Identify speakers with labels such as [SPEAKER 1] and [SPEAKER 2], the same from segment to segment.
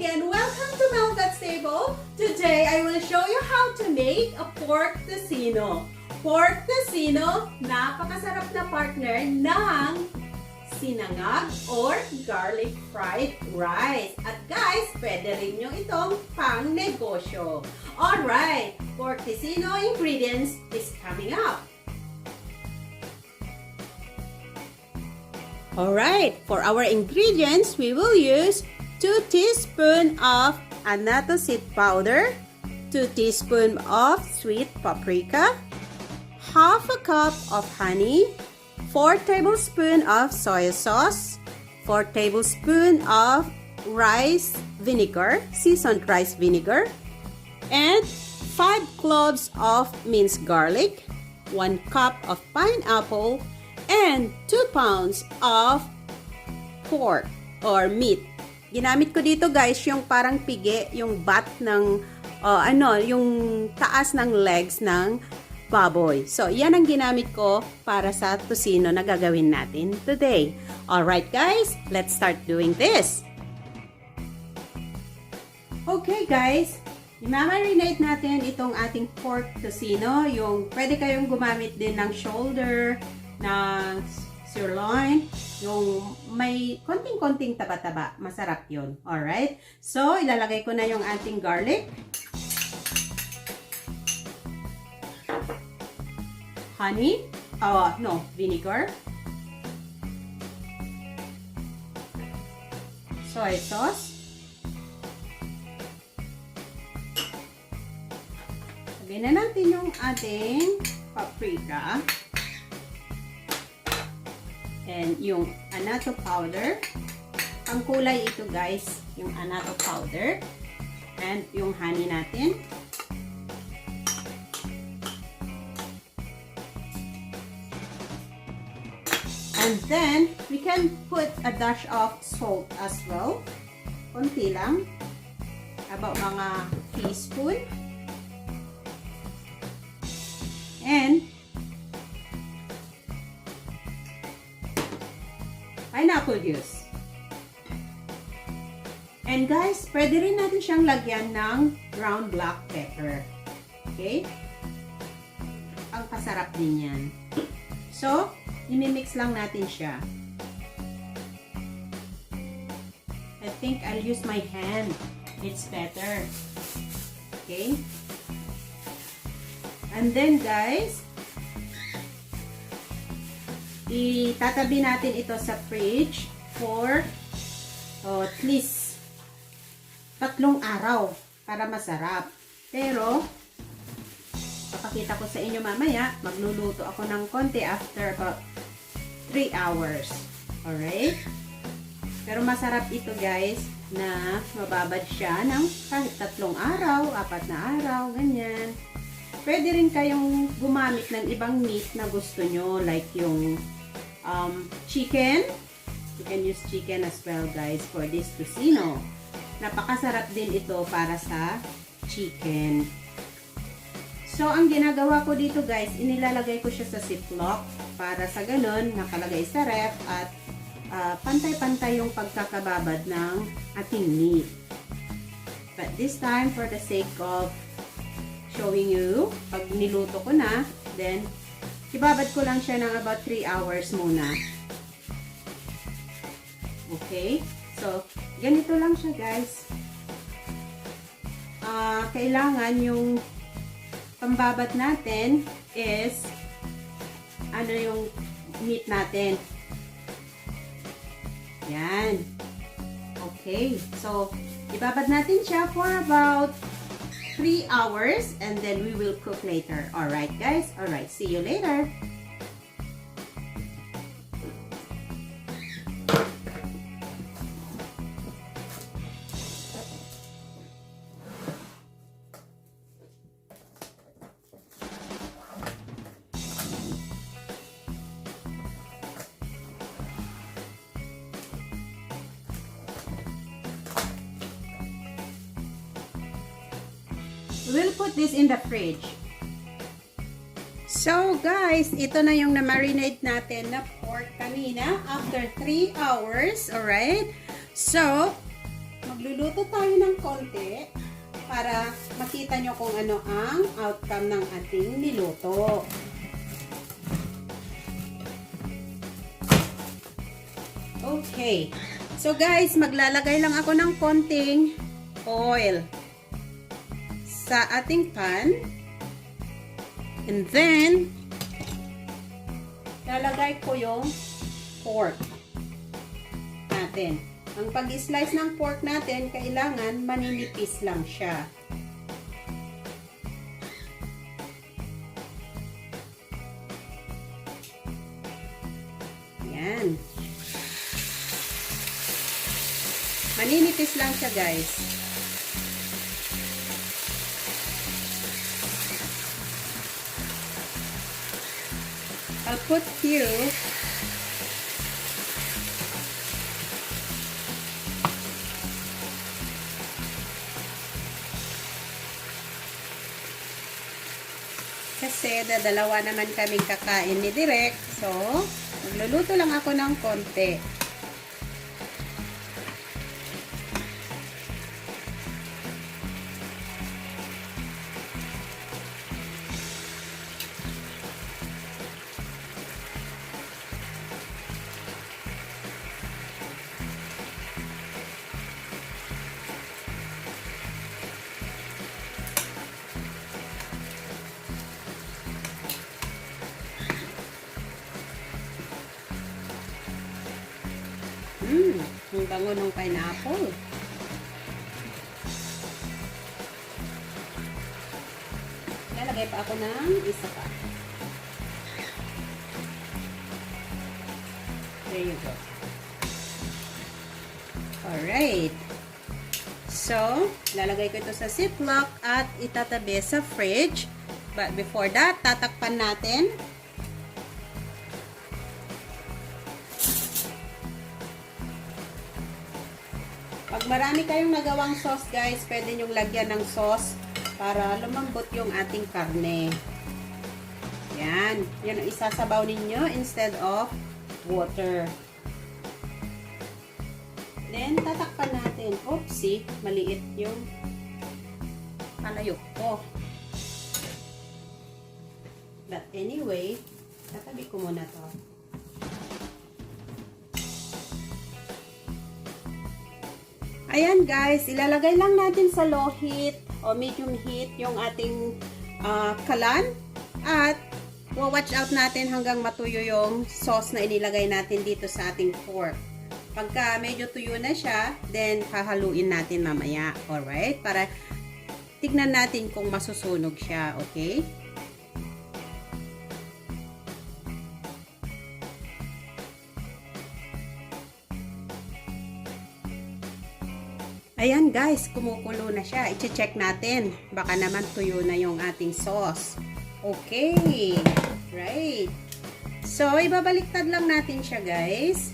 [SPEAKER 1] again, welcome to Mhelbeth's Table. Today, I will show you how to make a pork tocino. Pork tocino, napakasarap na partner ng sinangag or garlic fried rice. At guys, pwede rin nyo itong pang negosyo. Alright, pork tocino ingredients is coming up. Alright, for our ingredients, we will use 2 teaspoons of annatto seed powder, 2 teaspoons of sweet paprika, half a cup of honey, 4 tablespoons of soy sauce, 4 tablespoons of rice vinegar, seasoned rice vinegar, and 5 cloves of minced garlic, 1 cup of pineapple, and 2 pounds of pork or meat. Ginamit ko dito guys yung parang pigi, yung bat ng, yung taas ng legs ng baboy. So, yan ang ginamit ko para sa tocino na gagawin natin today. Alright guys, let's start doing this. Okay guys, i-marinate natin itong ating pork tocino. Yung pwede kayong gumamit din ng shoulder, ng sirloin, yung may konting-konting taba-taba. Masarap yun. Alright? So, ilalagay ko na yung ating garlic. Honey. Vinegar. Soy sauce. Lagyan na natin yung ating paprika. And yung annatto powder. Ang kulay ito guys, yung annatto powder. And yung honey natin. And then, we can put a dash of salt as well. Konti lang. About mga teaspoon. And pineapple juice. And guys, pwede rin natin siyang lagyan ng ground black pepper. Okay? Ang pasarap din yan. So, imimix lang natin siya. I think I'll use my hand. It's better. Okay? And then guys, itatabi natin ito sa fridge for at least 3 araw para masarap. Pero, papakita ko sa inyo mamaya, magluluto ako ng konti after about 3 hours. Alright? Pero masarap ito guys, na mababad siya ng kahit 3 araw, 4 na araw, ganyan. Pwede rin kayong gumamit ng ibang meat na gusto nyo, like yung chicken. You can use chicken as well guys for this tocino. Napakasarap din ito para sa chicken. So, ang ginagawa ko dito guys, inilalagay ko siya sa ziplock para sa ganun, nakalagay sa ref at pantay-pantay yung pagkakababad ng ating meat. But this time, for the sake of showing you, pag niluto ko na, then ibabad ko lang siya ng about 3 hours muna. Okay? So, ganito lang siya guys. Kailangan yung pambabad natin is yung meat natin. Yan. Okay. So, ibabad natin siya for about 3 hours and then we will cook later. Alright guys? Alright. See you later. We'll put this in the fridge. So guys, ito na yung na-marinate natin na pork kanina after 3 hours. Alright? So, magluluto tayo ng konti para makita nyo kung ano ang outcome ng ating niluto. Okay. So guys, maglalagay lang ako ng konting oil sa ating pan. And then, lalagay ko yung pork natin. Ang pag-slice ng pork natin, kailangan maninipis lang siya. Yan. Maninipis lang siya, guys. I'll put few kasi dalawa naman kaming kakain ni Direk. So, magluluto lang ako ng konti. Ang bango ng pineapple. Lalagay pa ako ng isa pa. There you go. Alright. So, lalagay ko ito sa ziplock at itatabi sa fridge. But before that, tatakpan natin. Pag marami kayong nagawang sauce, guys, pwede nyong lagyan ng sauce para lumambot yung ating karne. Yan. Yan ang isasabaw ninyo instead of water. Then, tatakpan natin. Oopsie, maliit yung palayok ko. But anyway, tatabi ko muna to. Ayan guys, ilalagay lang natin sa low heat o medium heat yung ating kalan at watch out natin hanggang matuyo yung sauce na inilagay natin dito sa ating pork. Pagka medyo tuyo na siya, then hahaluin natin mamaya. Alright? Para tignan natin kung masusunog siya. Okay? Ayan guys, kumukulo na siya. I-check natin. Baka naman tuyo na yung ating sauce. Okay. Right. So, ibabaliktad lang natin siya guys.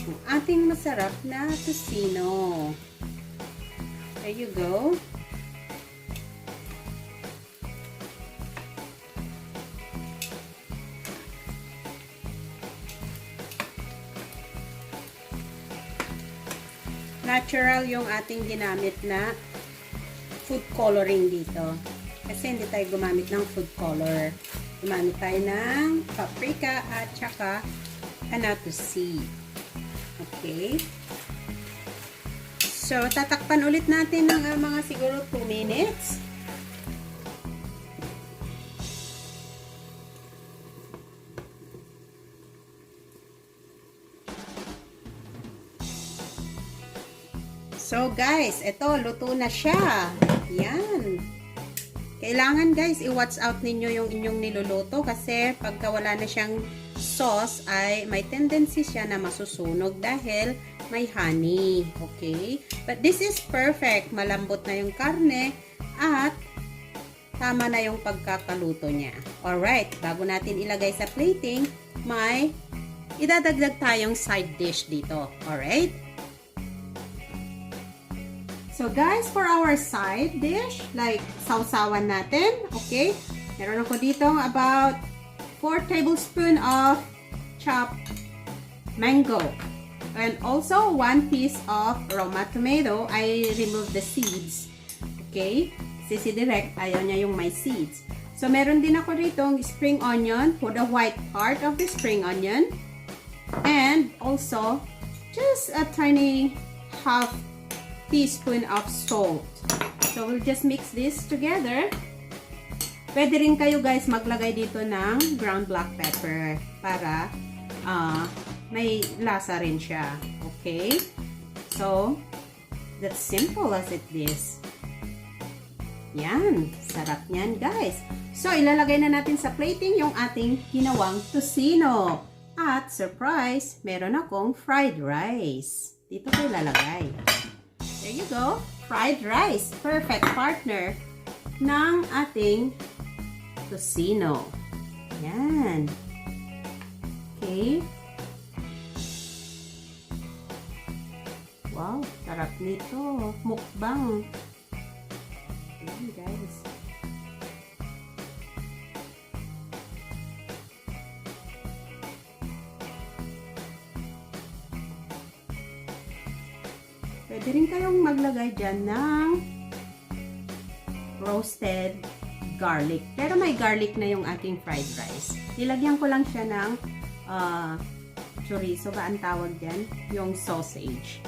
[SPEAKER 1] Ang ating masarap na tocino. There you go. Natural yung ating ginamit na food coloring dito. Kasi hindi tayo gumamit ng food color. Gumamit tayo ng paprika at saka anatosi. Okay. So, tatakpan ulit natin ng mga siguro 2 minutes. So guys, ito, luto na siya. Yan. Kailangan guys, i-watch out ninyo yung inyong niluluto kasi pagka wala na siyang sauce ay may tendency siya na masusunog dahil may honey. Okay? But this is perfect. Malambot na yung karne at tama na yung pagkakaluto niya. Alright, bago natin ilagay sa plating, may idadagdag tayong side dish dito. Alright? So guys, for our side dish, like sausawan natin, okay? Meron ako dito about 4 tablespoons of chopped mango. And also 1 piece of Roma tomato. I removed the seeds. Okay? Si Direct, ayaw niya yung may seeds. So, meron din ako rito spring onion for the white part of the spring onion. And also, just a tiny half teaspoon of salt. So, we'll just mix this together. Pwede rin kayo guys maglagay dito ng ground black pepper para may lasa rin siya. Okay? So, that's simple as it is. Yan. Sarap niyan guys. So, ilalagay na natin sa plating yung ating ginawang tocino. At, surprise, meron akong fried rice. Dito ko ilalagay. There you go. Fried rice. Perfect partner ng ating tocino. Yan. Okay. Wow, sarap nito. Mukbang. Yan, guys. Pwede rin kayong maglagay dyan ng roasted garlic. Pero may garlic na yung ating fried rice. Nilagyan ko lang siya ng chorizo ba ang tawag dyan? Yung sausage.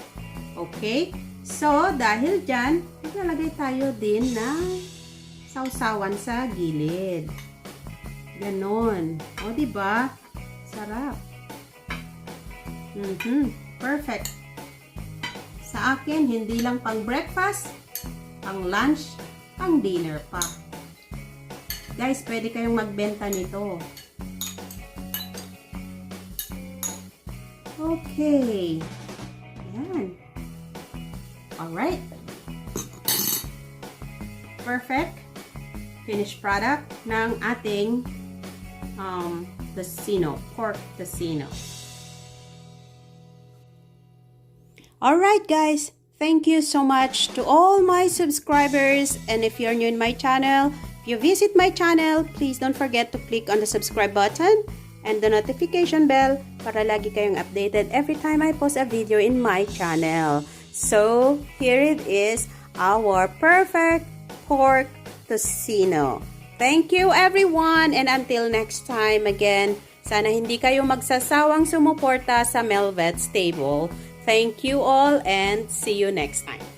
[SPEAKER 1] Okay? So, dahil dyan, maglalagay tayo din ng sausawan sa gilid. Ganon. O, diba? Sarap. Perfect. Sa akin, hindi lang pang breakfast, pang lunch, pang dinner pa. Guys, pwede kayong magbenta nito. Okay. Ayan. Alright. Perfect. Finished product ng ating tocino, pork tocino. Alright guys, thank you so much to all my subscribers, and if you're new in my channel, if you visit my channel, please don't forget to click on the subscribe button and the notification bell para lagi kayong updated every time I post a video in my channel. So, here it is, our perfect pork tocino. Thank you everyone, and until next time again, sana hindi kayo magsasawang sumuporta sa Mhelbeth's Table. Thank you all and see you next time.